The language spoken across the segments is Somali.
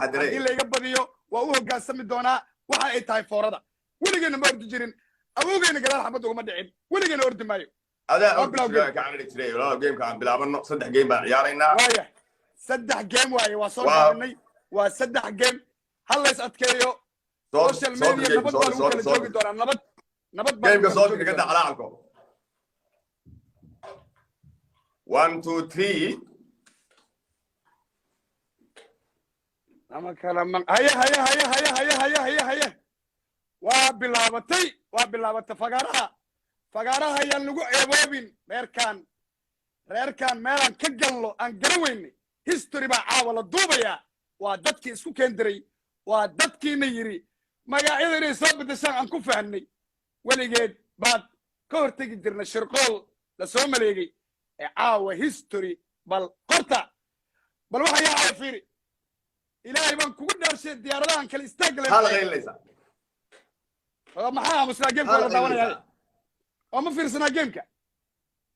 haddii la iga badiyo waa u hogaansami doonaa waxa ay tahay foorada weligeena ma ordi jirin awoogeena gadaal xabad uguma dhicin weligeena ordi maayo adaa ka jiray walaal game ka bilaabano 3 game baan ciyaaraynaa waaya 3 game waaye waa soo gaabinay waa 3 game hal la is adkeeyo social media nabad baa lagu kala joogi doonaa nabad baa game ka soo dhiga dacalaanko 1 2 3 ama kala man haya waa bilaabatay fagaaraha ayaan lagu eeboobin reerkan meelaan ka gallo aan garaweynay history baa caawa la duubayaa waa dadkii isku keendiray waa dadkiina yiri magacyada inay soo bedeshaan aan ku fahnay weligeed baad ka hortegi jirna shirqool la soo maleegay ee caawa history bal qorta bal waxa yaa fiiri ilaahay baan kugu dhaarshay diyaaradahan kale istaag leh hal qeyleysa maxaa musla game ka daawanaya oo ma fiirsana game-ka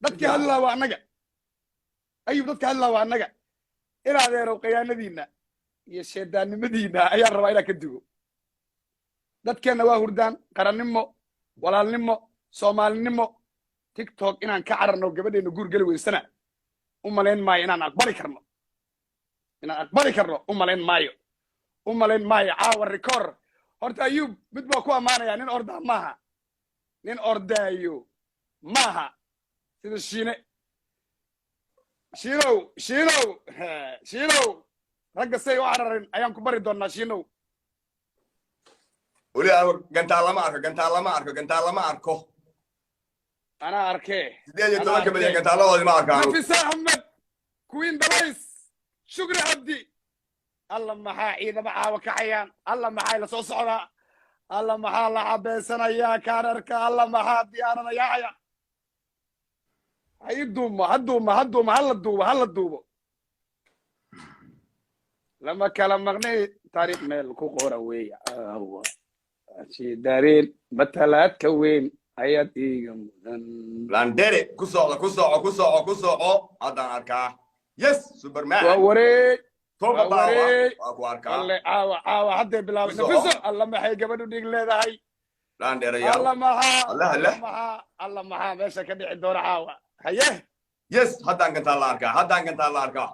dadkii hadlaa waa annaga ayuu dadka hadlaa waa annaga ilaadeerow qiyaanadiina iyo sheedaannimadiina ayaan rabaa inaan ka digo dadkeenna waa hurdaan qarannimo walaalnimo soomaalinimo tiktok inaan ka cararno gabadheena guur geli weysana u malayn maayo inaan aqbali karno u malayn maayo caawa rikoor horta ayuub mid baa ku ammaanaya nin ordaa maaha nin ordaayo maaha sida shiinow ragga say u cararin ayaan ku bari doonaa shiinow weli gantaal lama arko anaa arkee 18 milyan gantaaladoodii ma arkaan nafisa axmed queen dalays shukri cabdi alla maxaa ciidama caawa kacayaan alla maxaa la soo socdaa alla maxaa la cabeysanayaa kaararka alla maxaa diyaarada yaacaya hala duubo lama kala maqnay taariikh meel ku qoran weeye dareen matalaadka weyn ayaad iiga mudan landere ku soco haddaan arkaa yes superman waa wareeg waa ku arkaa caawa haddee bilaabay nafiso alla maxay gabadhu dhig leedahay alla maxaa meesha ka dhici doona caawa haye yes haddaan gantaa la arkaa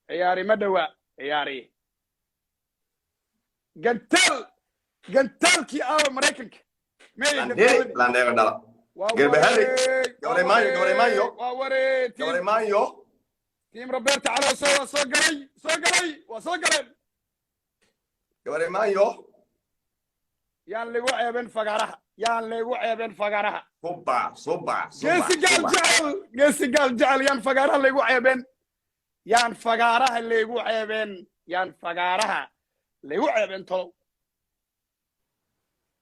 ciyaari ma dhawa ciyaari gantaalkii aawa maraykanka landere dhala gerbahari gabare maayo tiim roberto caloso waa soo galeen gabare maayo yaan lagu ceebeen fagaaraha geesi gaal jecel yaan fagaaraha laygu ceebeen yaan fagaaraha laygu ceebeen tolow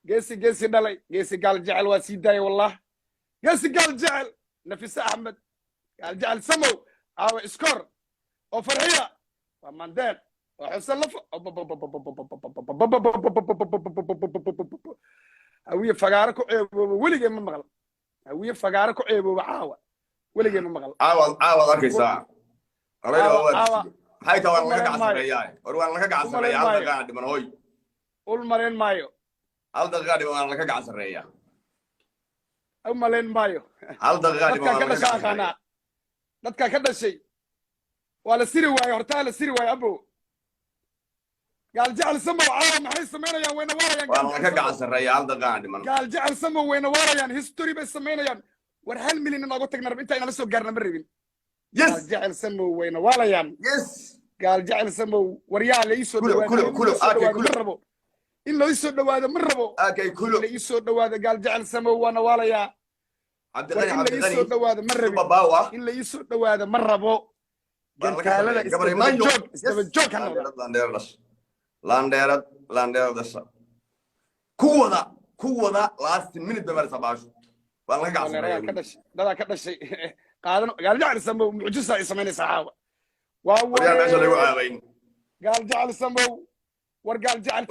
geesi dhalay geesi gaal jecel waa sii daaya wallah geesi gaal jecel nafisa axmed gaal jecel samow aawa iskor oo farxiya waa mandeel oo xuseen lafo hawiye fagaaro ku ceebooba weligee ma maqal hawiye fagaaro ku ceebooba caawa weligee ma maqal caawaad arkaysaa maxay taa waan laga gacansareeyaa war waan laga gacansareeyaa hal daqiiqaan dhiman hoy ul malayn maayo hal daqiiqaan dhiman waan laga gacansareeyaa u malayn maayo hal daqiiqaan dhiman waan laga gacansareeyaa dadka ka dhashay waa la siri waayo hortaa la siri waayo abo gaal jecel samow caawa maxay samaynayaan wayna waarayaan waan laga gacansareeyaa hal daqiiqaan dhiman gaal jecel samow wayna waarayaan history bay samaynayaan war 1 milyan inoogu tagna rab inta inala soo gaarna ma rabin gaal jecel samow wayna waarayaan gaal jecel samow waryaa la ii soo dhawaado in la ii soo dhawaado ma rabo la ii soo dhawaado gaal jecel samow waana waalayaa in la ii soo dhawaado ma rabin in la ii soo dhawaado ma rabo gantaalada isdaba joog ha noqda landheerad dhasha ku wada last minute bay maraysaa baashu waan laga gacansareeyaa dadaa ka dhashay qaadan gaal jecel samow mucjisa ay samaynaysaa caawa waa waryaa meesha lagu caabayn gaal jecel samow war gaal jecel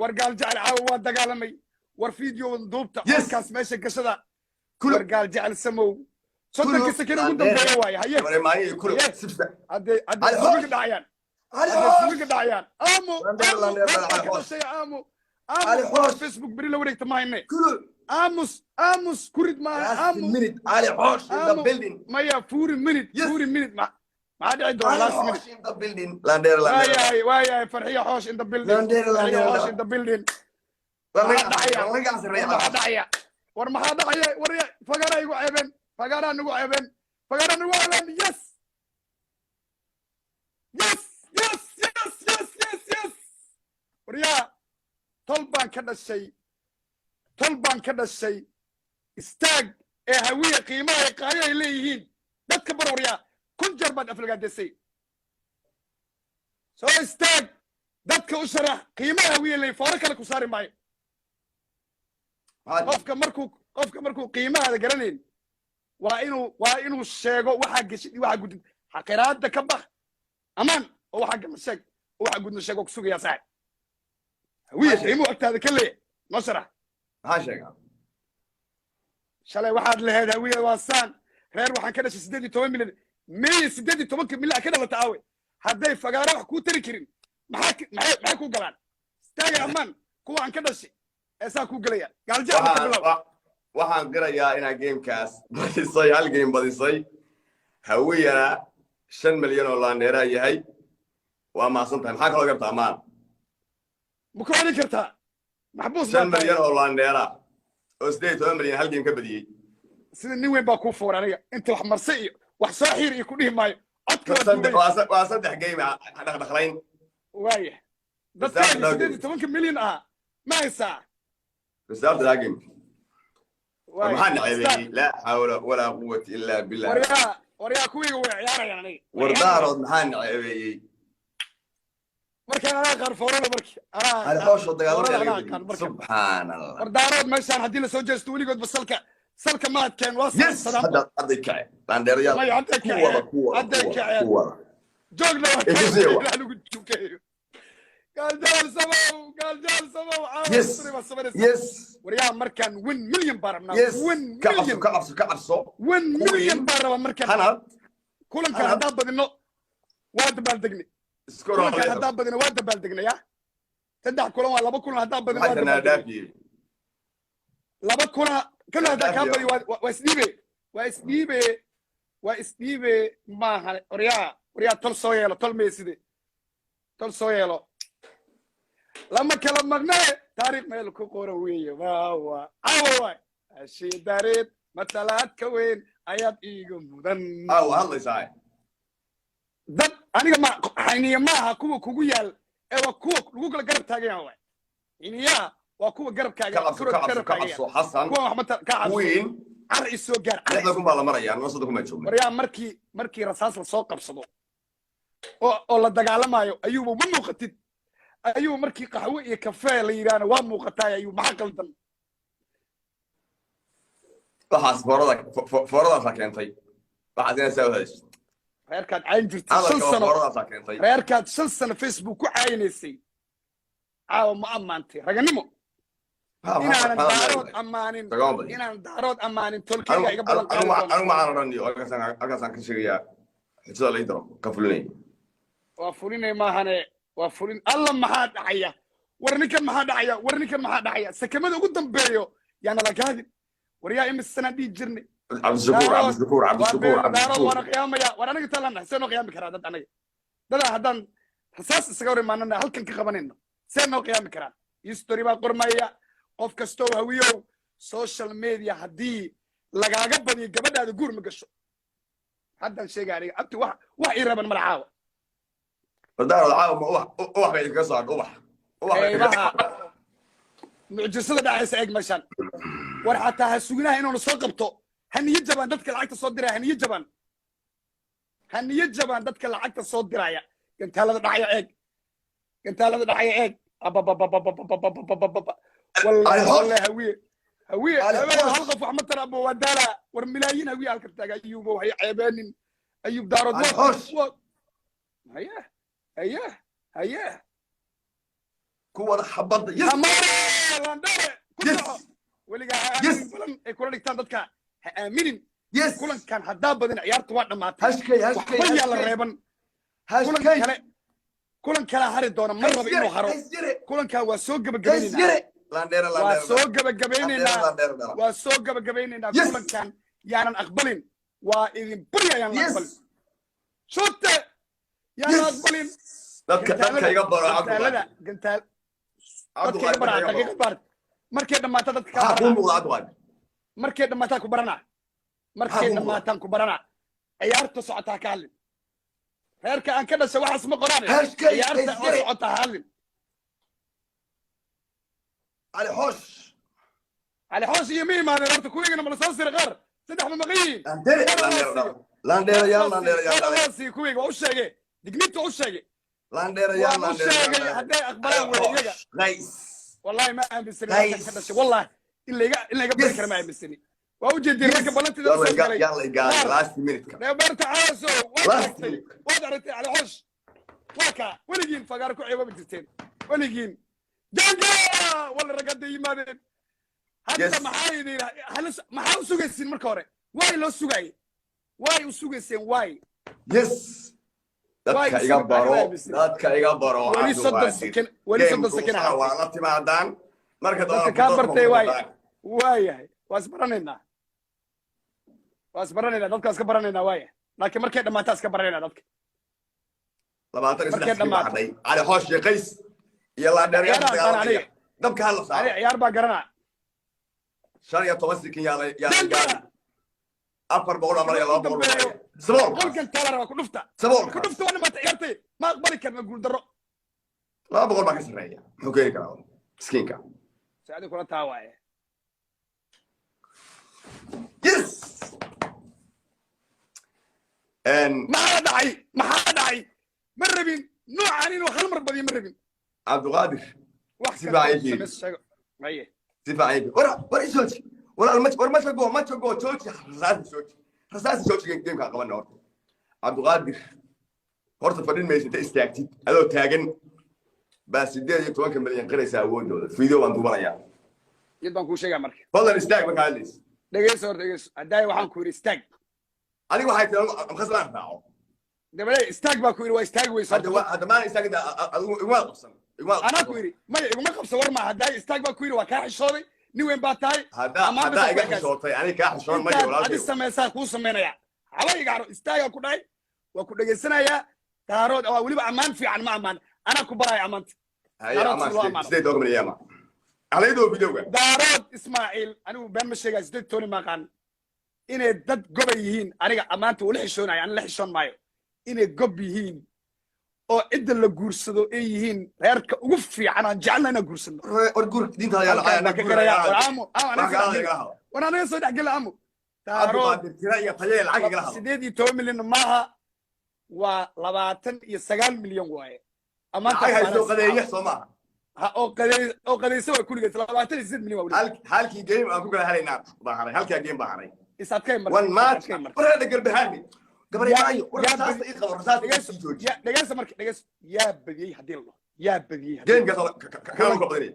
war gaal jecel caawa waa dagaalamay war video duubta halkaas meesha gashada war gaal jecel samow صدق السكينة قدام بيواي هيا وري ماي كله سبسة عدي سوق دعيان عدي سوق دعيان آمو علي حوش فيسبوك بري لو ريت ما هني كله اموس كوريد ما امو منت علي حوش in the building ما يا فوري منت ما عاد عندو لاست منت in the building لاندير وايا فرحية حوش in the building حوش in the building ورما هذا وريا فقرا يقو عيبن فقرا نقو عيبن يس وريا طلبان كذا الشيء استاج هوية قيمة قارية إليهين دتك بروريا كل جربت أفلقات دسي سو استاج دتك أسرة قيمة هوية اللي فارك لك وصار معي قفك مركو قيمة هذا قرنين وإنه الشيء وحق شيء وحق قد حقيرات ده كبخ أمان هو حق الشيء وحق قد الشيء وكسوق يا سعد هوية قيمة وقت هذا كله مسرح هاشيغا شالي واحد لهذا هوية واسان غير waxaan ka dhashay 18 milyan may 18 milyan ka dhalata aawe haday fagaara wax ku tari karin maxay ku galaan istaaga aman kuwa aan ka dhashay eesa ku galaya galjaal waxaan qirayaa ina gamekaas badisay hal game badisay hawiyana 5 milyan oo laaneera yahay waa ma santahay maxaa kala gartaa amaan ma ku heli kartaa محبوس 5 مليون oo laaneera oo 8 milyan hal game ka badiyay sida nin weyn baa ku fooraniga inta wax marsay iyo wax soo xiir iyo ku dhihi maayo codka waa saddex game dhaqdhaqlayn waaya dadka 18 milyan ma haysaa بالظبط ده game محن عيبي لا حول ولا قوة إلا بالله وريا كويga way ciyaarayaan aniga wardaarod maxan عيبي markaan ana qarfoorada markii ana hawsha dagaalada subhanallah wardaarod meeshaan hadii la soo jeesto waligood salka ma adkeen waa saddex hada adikay bandeeriyal kuwa joogna waa lagu jukeeyo قال جال سمو يس وريا مركان 1 مليون بارمنا 1 مليون كعبسو 1 مليون بارم مركان انا كلن كان هدا بدنو واد بالدغني كلن كان هدا بدنو واد بالدغني يا تدع كلن لبا كلن هدا بدنو واد بالدغني لبا كلن هدا كان بدي واسديبي ما وريا تل سويلو تل ميسيدي تل سويلو لما كلام مغنى تاريخ مالك قرويه واو الشي داريت مثلات كوين ايات ايغو مدن الله يسعدك دد انيغا ما حينيه ما كوو كوغو يال ايوا كوو لوغو كلا غرب تاغيان واي انيا وا كوو غرب كاغا كعبسو حسن كوو محمد كعب وين عري سو غار لكم بالا مريا نصدكم ما تشوفوا مريا markii rasaas la soo qabsado oo la dagaalamayo ayuu ma muuqatid ayuu markii qaxwo iyo kafee la yiraahdo waa muuqatay ayuu maxaa qaldan waxaas forada keentay waxaadina sawdays reerkaad cayn jirtay 5 sano reerkaad 5 sano Facebook ku caynaysay ma amaantay raganimo inaan daarood amaanin tolkeyga iga balan anu ma aan raniyo akasan ka sheegaya xisada la idro ka fulinay waa fulinay maahane waa fulin alla maxaa dhacaya warninkan maxaa dhacaya sakamada ugu dambeeyo yaana la gaadin waryaa imisana dhii jirnay cabdishakuur waana qiyaamaya war aniga talana see noo qiyaami karaa dad anaga dadaa haddaan rasaas isaga hor imaanana halkan ka qabanayno see noo qiyaami karaa history baa qormaya qof kastoo hawiyow social media haddii lagaaga badiyo gabadhaada guur ma gasho haddaan sheegay aniga abti wax ii raban malacaawa ودار العالم واحد يكسر واحد معجزة داعس ايج مشان war xataa ha sugnaa inuu soo qabto haniye jaban dadka lacagta soo diraya haniye jaban dadka lacagta soo diraya gantaalada dhacaya eeg والله هويه هل qof wax ma tara abo wadala war milaayin hawiye halka taaga ayuubo hay ceebeenin ayuub daarood هيا كوة حبض يس ولقى كل دكتور دتك آمنين kulankan haddaa badin ciyaarta waa dhamaatay waxba la reeban kulan kale hari doona mar raba inuu haro kulankan waa soo gabagabaynaynaa kulankan yaanan aqbalin waa idin buri ayaan la aqbalin shute yaanan aqbalin dadka iga baro gantaal dadka iga bara daqiiqad baar markay dhamaato dadka ka barana markay dhamaataan ku barana markay dhamaataan ku barana ciyaarta socotaa ka hadlin reerka aan ka dhashay waxaas ma qoraan ciyaarta oo socotaa hadlin علي حوش يمين ما نرت كوينا من الصوصي غير سدح ممغي لاندير يلا لاندير يلا راسي كويك وشاقي دقميتو وشاقي لاندير يلا وشاقي هدي اخبار ويجا غيس والله ما ام بالسنه والله اللي قبل كلام ما ام بالسنه واوجد ركب بلنتي يلا قال لاست مينيت يا برت عاسو ودرت على حوش وكا ولقين فقاركو عيبه بجتين ولقين جنجا والله رقد يمادين هذا محايدي محاو سوغيسين marka hore way loo sugay way u sugayseen way dadka iga baro wali soddon sakin waa la timaadaan marka dadka ka bartay way waas baranayna dadkaas ka baranayna way laakiin markay dhamaataa iska baranayna dadka 23 dhamaatay ali hoosh qays iyo la dheeryaal dabka hal saar ciyaar baa garanaa شان يا توسكين يا قال أفر بقول أمر يا الله بقول سبور قول كنت ترى كنفتا سبور كنفتا وأنا ما تعيرتي ما أقبلك كان نقول درو لا بقول ما كسر رأيه حكي كلام مسكين كلام ساعدك ولا تاوعي يس ما حدا داعي مربين نوع عنين وخل مربدي مربين عبد القادر سباعي ايه سباعي ورا شوتي ورا ما تشجو شوتي رصاص شوتي جيم كان قبل نور عبد القادر horta fadhin meesha inta istaagtid adoo taagan baa 18 milyan qiraysa awoodooda video baan duubanayaa yid baan ku sheegaa marka fadlan istaag markaa hadlays dhageyso hadday waxaan ku yiri istaag adigu waxay tahay khaslaan raaco dabale istaag baa ku yiri waa istaag weeyso hadda ma istaagda adigu iguma qabsan أنا كويري ما يقوم قبض صور مع هداي استقبل كويري وكاح شوي نوين باتاي هذا يقاح شوطي يعني كاح شوي ما يقول هذا السماء ساق وسمينا يا حوالي يقعدوا استاجا كوداي وكل جسنا يا تارود أو ولي بأمان في عن ما أمان أنا كبراي أمانت هاي أمان سيد دوغ من اليوم على يدو فيديو دارود إسماعيل أنا بين مشيجا سيد توني ما كان إني دد جبيهين أنا أمانت ولحشون يعني لحشون مايو إني جبيهين oo idda la guursado ay yihiin reerka ugu fiican aan jecelnahay guursano guur diinta yalla ka garaya wana soo dhaxgal amo taaro tira iyo tayeel lacag igala hado 18 milyan maaha waa 29 milyan waaye amaanta ay soo qadeeyo Soomaa ha oo qadeyso way kuligeed 28 milyan waa halkii game aan ku kala helaynaa baaharay halkii game baaharay isaadkay mar one match warada galbehaani gabariyaayo warsaas ii qabo warsaas dhageysa markii dhageysa yaa badiyay hadii la yaa badiyay game ka badiyay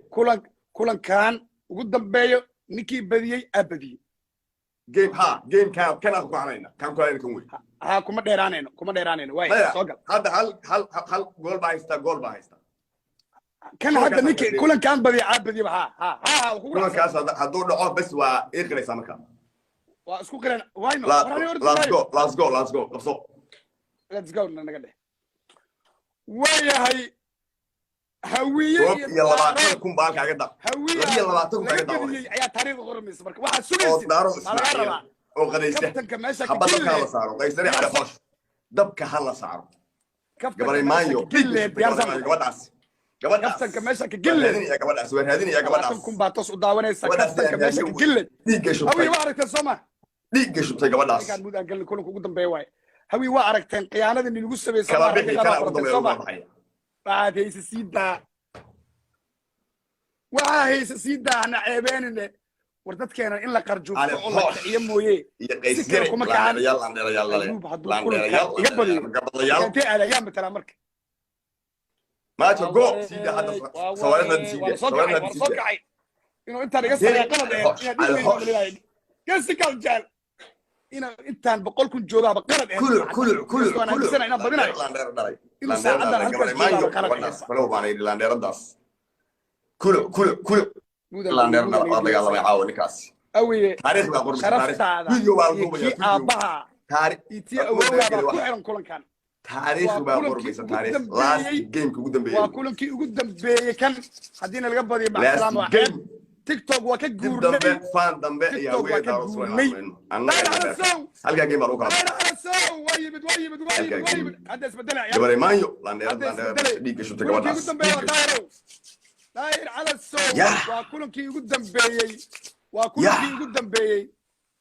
kulankan ugu dambeeyo ninkii badiyay abadiyay game kan ku hanayna kan ku hanayna kan weey ha kuma dheeraanayno way soo gal hadda hal gool baa haysta kan hadda ninkii kulankan badiyay abadiyay ha kulankaas haduu dhaco bas waa ii qiraysa markaa واسكو كلنا واينو let's go نغدي وياهي هويه يا لباتن كون بالك اغا دق هويه يا لباتن كون اغا دق يا تاريخ غرميس marka waxa sugaysi oo qadaysta kabtanka meesha ka kala saaro qaysari ala xosh dabka hala saaro gabaray maayo kabtanka meesha ka gilleed ya gabadhaas way raadinaya gabadhaas kun baatos u daawanaysa kabtanka meesha ka gilleed hawi waa aragtay Soomaa dhiig shubtay gabadhaas kan mudaan gal kulanka ugu dambeeyay way hawi waa aragteen qiyaanada in lagu sameeyay Soomaa بعد هي سيدا وهي سيدا أنا عيبانين وردت كان إن لا قرجوا والله يمويه يلا أنت على أيام بتلا مرك ما تقول سيدا هذا سوالنا إنه أنت رجعت يا قلب يا قصك الجال ina intaan 100 kun joogaaba qalad ah كل ina badinayo لاندير داري inuu saacadan halkaas joogaaba qalad ah فلو باني لاندير داس كل لاندير داري الله يعاون كاس awiye تاريخ بقى قرب sharaftaada فيديو iyo kii aabaha تاريخ itii awowgaaba ku xiran kulankan تاريخ بقى قرب تاريخ لاست جيم كوجو دمبي waa kulankii ugu dambeeyay kan haddiina laga badiyo macalaam waa جيم tiktok waa ka guurnay دمبي فان دمبي يا ويا دارس وين انا هلقى جيم اروح ويبد هذا اسبدل يا جبري مايو لاندير ديك شو تقواس داير على السوق وكلكي ugu dambeeyay وكلكي ugu dambeeyay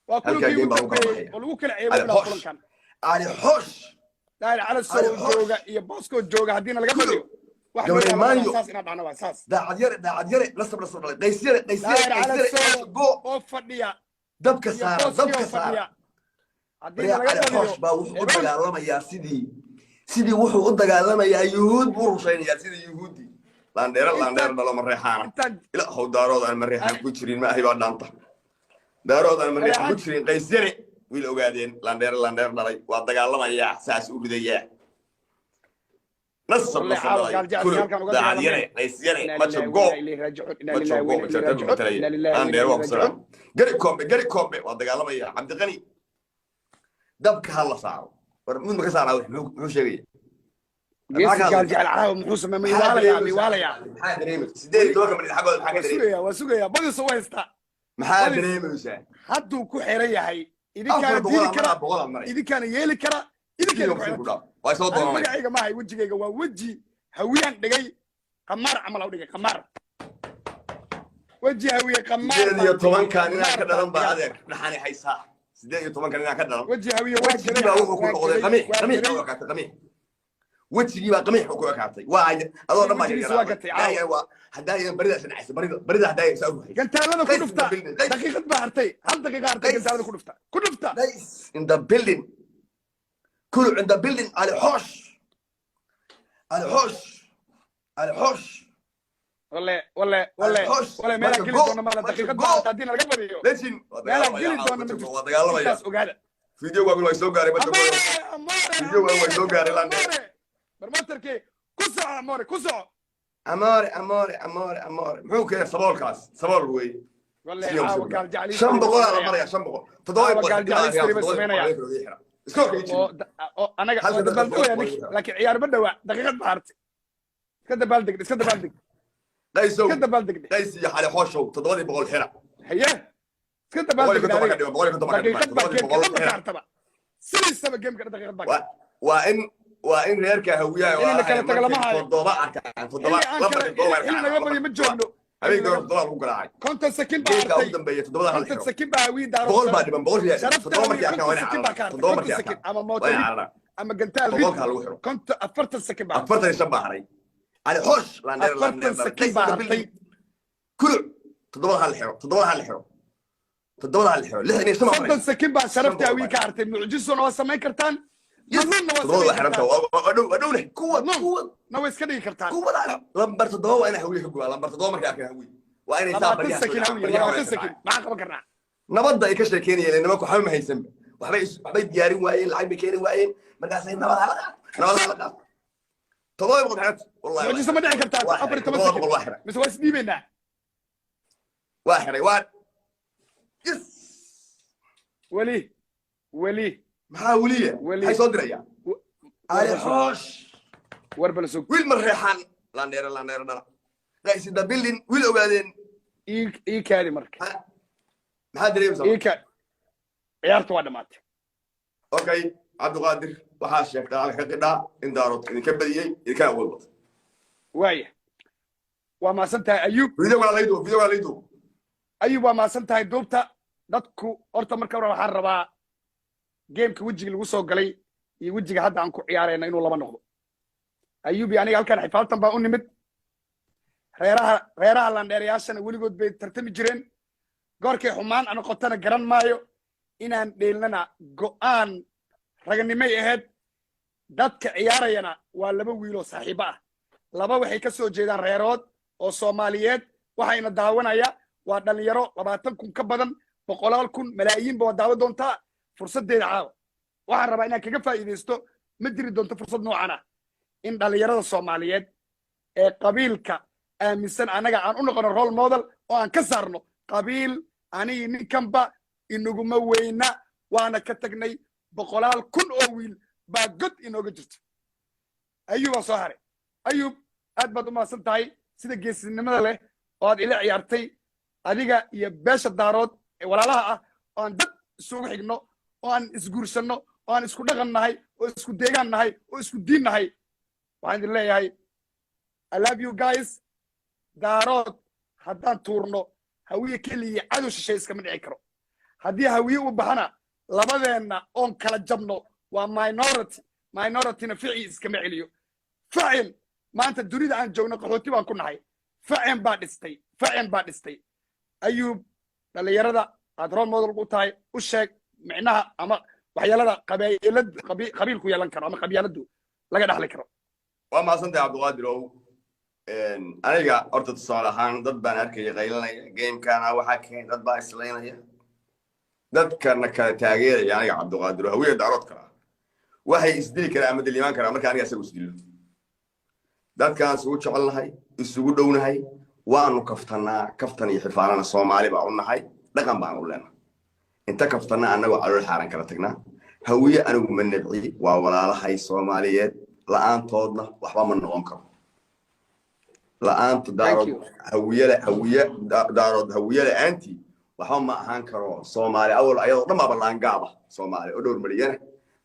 وكلكي ugu dambeeyay ولو kala ceebo kulankan علي حوش داير على السوق jooga iyo bosco jooga hadina laga badiyo wax جبري مايو saas ina dhacno waa saas دا عدير نصب قيسير داير على السوق oo fadhiya دبك صار hadina laga badiyo baa wuxuu u dagaalamayaa sidii wuxuu u dagaalamayaa yuhuud buu rusheynaya sidii yuhuudi لاندير دلو مريحانا لا هو دارود أنا مريحان كوتشرين ما هي بعدانتا دارود أنا مريحان كوتشرين قيسيري ويل أوجادين لاندير دلي وأدقى الله ما يا ساس وبدية نص كله دعيري قيسيري ما تشوفه لاندير وبصراحة قري كومبي وأدقى الله ما يا عبد الغني دبك هلا صار من مكسر عاوي مو شيء قال جعل عاو محوس ما ميواليا محاد ريمس سيدي دوكا من حقود حق دريم وسوغيا بدي سويستا محاد ريمس حدو ku xiran yahay idin kana diili kara idin kana yeeli kara idin kana way soo doonay magacayga ma hay wajigayga waa waji hawiyaan dhigay qamar amal u dhigay qamar waji hawiye qamar 18 kan inaan ka dhalan baa adeer dhaxani haysaa 18 kan inaan ka dhalan waji hawiye waji wuxuu ku noqday qami وجهي بقى قميح وكو كاتي وايد اظن ما هدايا بريده سنعس بريده هدايا يسوي قلت انا كنفتا دقيقه بحرتي هل دقيقه هرتي قلت انا كنفتا ليس ان ذا بيلدينج كله عند بيلدينج على حوش والله ما قلت دونا ما دقيقه بحرتي ادينا القبريو ليش ما قلت دونا فيديو قبل ما يسوق غاري فيديو قبل ما يسوق غاري لاندير برمتركي كسع اموري محو كيف صبول وي والله قال جعلي شن بقول على مريا شن بقول تضايق قال جعلي يشتري بس مينيا انا لكن عيار بدوا دقيقه بحرتي كذا بالدق قيس يا حالي حوشو تضايق بقول حرا هي كذا بالدق سلسة بجيم كده دقيقه بحرتي وإن ريركا هوية فضوباء إحنا قبل يمجونه هذيك دولار وقراعي كنت سكين بعرتي كنت سكين بعوي دارو بقول بعد من بقول يا فضوبك يا كوين فضوبك سكين أما موتي أما قلتها كنت أفرت السكين بعرتي أفرت الشبه هري على حوش أفرت السكين بعرتي كل تضوبها الحرو لحني اسمع فضل السكين بعد شرفتي هوي كارتي معجزون وسمين كرتان والله حرمته ودوله قوة نويس كده كرتان قوة لمبر تضوى أنا هوي حقوق لمبر تضوى ما كأكل هوي وأنا صار بريها ما عقب كرنا نبض يكشف كيني لأنه ماكو حمل هيسمى وحبيت ديارين وين العيب كيني وين مركزين نبض تضوى يبغى حياته والله معجزة ما دعي كرتان أبر تمسك مسوي سني منا واحد يس ولي محاولية هاي صدرية على حوش وربنا سوق ويل مريحان لاندير ليس ده بيلين ويل وبعدين كاري مرك ما ادري بصراحه عيارته وانا مات اوكي عبد القادر waxaa sheegtay halka in daarood in ka badiyay in ka walba waaya waa ma santahay ayub video waa laydo ayub waa ma santahay duubta dadku horta marka hore waxaan rabaa geemka wajiga lagu soo galay iyo wajiga hadda aan ku ciyaarayna inuu laba noqdo ayub iyo aniga halkan xifaaltan baa u nimid reeraha landheerayaashana weligood bay tartami jireen goorkay xumaan aan qotana garan maayo inaan dheelnana go'aan raganimay ahayd dadka ciyaarayana waa laba wiil oo saaxiibo ah laba waxay ka soo jeedaan reerood oo Soomaaliyeed waxayna daawanaya waa dhalinyaro 20 kun ka badan 100 kun malaayiin baa daawa doonta fursaddeeda caawa waxaan rabaa inaan kaga faa'iidaysto ma jiri doonto fursad noocan ah in dhallinyarada soomaaliyeed ee qabiilka aaminsan annaga aan u noqono role model oo aan ka saarno qabiil anigi ninkanba inaguma weyna waana ka tagnay 100,000 oo wiil baa god inooga jirto ayuubaa soo haray ayuub aad baad u mahadsan tahay sida geesinimada leh oo aad ila ciyaartay adiga iyo beesha daarood ee walaalaha ah oo aan dad isugu xigno oo aan isguursanno oo aan isku dhaqan nahay oo isku deegaan nahay oo isku diin nahay waxaan idin leeyahay I love you guys daarood haddaan tuurno hawiye keliya cadow shishay iskama dhici karo haddii hawiye u baxana labadeenna oon kala jabno waa minorityna ficii iskama celiyo facil maanta dunida aan joogno qaxooti baan ku nahay facen baa dhistay ayuub dhallinyarada aad role model u tahay u sheeg micnaha ama waxyaalada qabiilku yeelan karo ama qabyaaladu laga dhaxli karo waa mahadsantahay cabdiqaadirow aniga horta tusaale ahaan dad baan arkaya qaylanaya gamekana waxaa keenay dad baa islaynaya dadkana kala taageeraya aniga cabdiqaadirow hawiye daarood kala waxay isdili karaa ama dilimaan karaa marka aniga isagu isdilo dadkaan isugu jecelnahay isugu dhownahay waanu kaftan iyo xifaanana soomaali baa u nahay dhaqan baan u leenahay inta kaftana annagu calool xaaran kala tagnaa hawiye anigu ma nabci waa walaalahay soomaaliyeed la'aantoodna waxba ma noqon karo la'aanta daarood hawiye la'aanti waxba ma ahaan karo soomaali awal ayadoo dhan baaba laangaaba soomaali oo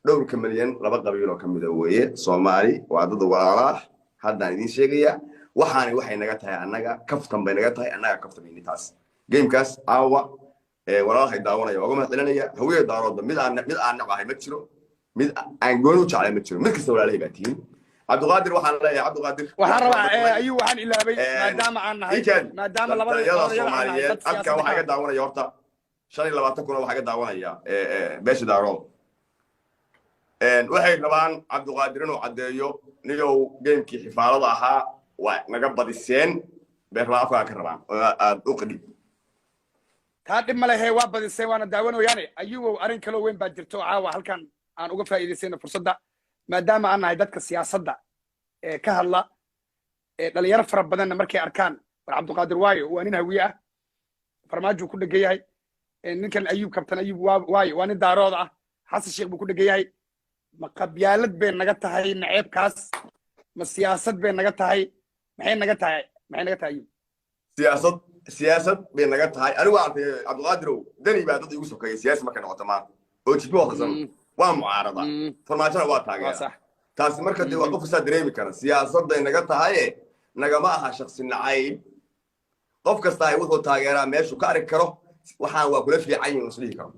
dhowrka milyan laba qabiil oo ka mida weeye soomaali waa dad walaalaah haddaan idiin sheegayaa waxaani waxay naga tahay annaga kaftan bay naga tahay annaga kaftan bayni taas gamekaas caawa walaalahay daawanaya oga mahadcelinaya hawiye daaroodda mid aan nacahay ma jiro mid aan gooni u jeclay ma jiro mid kasta walaalahay baa tihiin cabdiqaadir waxaan leeyahay cabdiqaadir waxaan rabaa ayuu waxaan ilaabay maadaama aan nahay maadaama labada soomaaliyeed halkan waxaa iga daawanaya horta 25 kuna waxaa iga daawanaya beesha daarood waxay rabaan cabdiqaadir inuu caddeeyo niyow gamekii xifaalada ahaa waa naga badiseen beerlaafkaa ka rabaan aad u qadhib taa dhib ma lehe waa badiseen waana daawanoyaane ayugow arrin kaloo weyn baa jirto caawa halkan aan uga faa'iidaysayno fursadda maadaama aan nahay dadka siyaasadda ee ka hadla ee dhalinyaro fara badanna markay arkaan war cabdiqaadir waayo waa nin hawiye ah farmaajo ku dhegan yahay ninkan ayuub kabtan ayuub waayo waa nin daarood ah xasan sheekh buu ku dhegan yahay ma qabyaalad bay naga tahay naceebkaas ma siyaasad bay naga tahay maxay naga tahay ayuub siyaasad bay naga tahay anigu artay cabdiqaadirow dani baa dad igu sokeeyay siyaasi markay noqoto maanta oo jidbo waqtisan waa mucaarada farmaajona waa taageera taasi marka dee waa qof isaa dareemi kara siyaasadday naga tahaye nagama aha shaksi nacayb qof kasta ay wuxuu taageeraa meeshuu ka arki karo waxaan waa kula fiican yihin isdhihi karo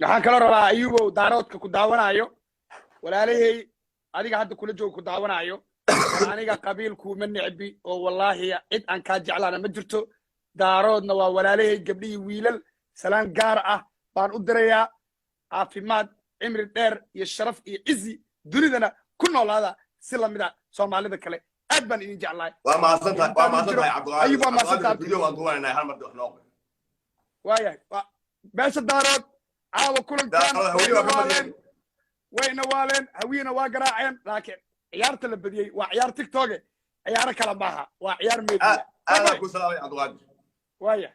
waxaan kaloo rabaa ayugow daaroodka ku daawanayo walaalahey adiga hadda kula jooga ku daawanayo aniga qabiilkuuma necbi oo wallaahi cid aan kaa jeclaana ma jirto daaroodna waa walaalahey gabdhihii wiilal salaan gaar ah baan u dirayaa caafimaad cimri dheer iyo sharaf iyo cizi dunidana ku noolaada si lamida soomaalida kale aad baan idin jeclahay waa mahadsantahay cabdiqaadir waan duwananay hal mar wax noo waayahay beesha daarood caawa kulankaan wayna waaleen hawiyena waa garaaceen laakiin ciyaarta la badiyey waa ciyaar tiktoke ciyaaro kala maaha waa ciyaar media aad ku salaamay cabdiqaadir waaya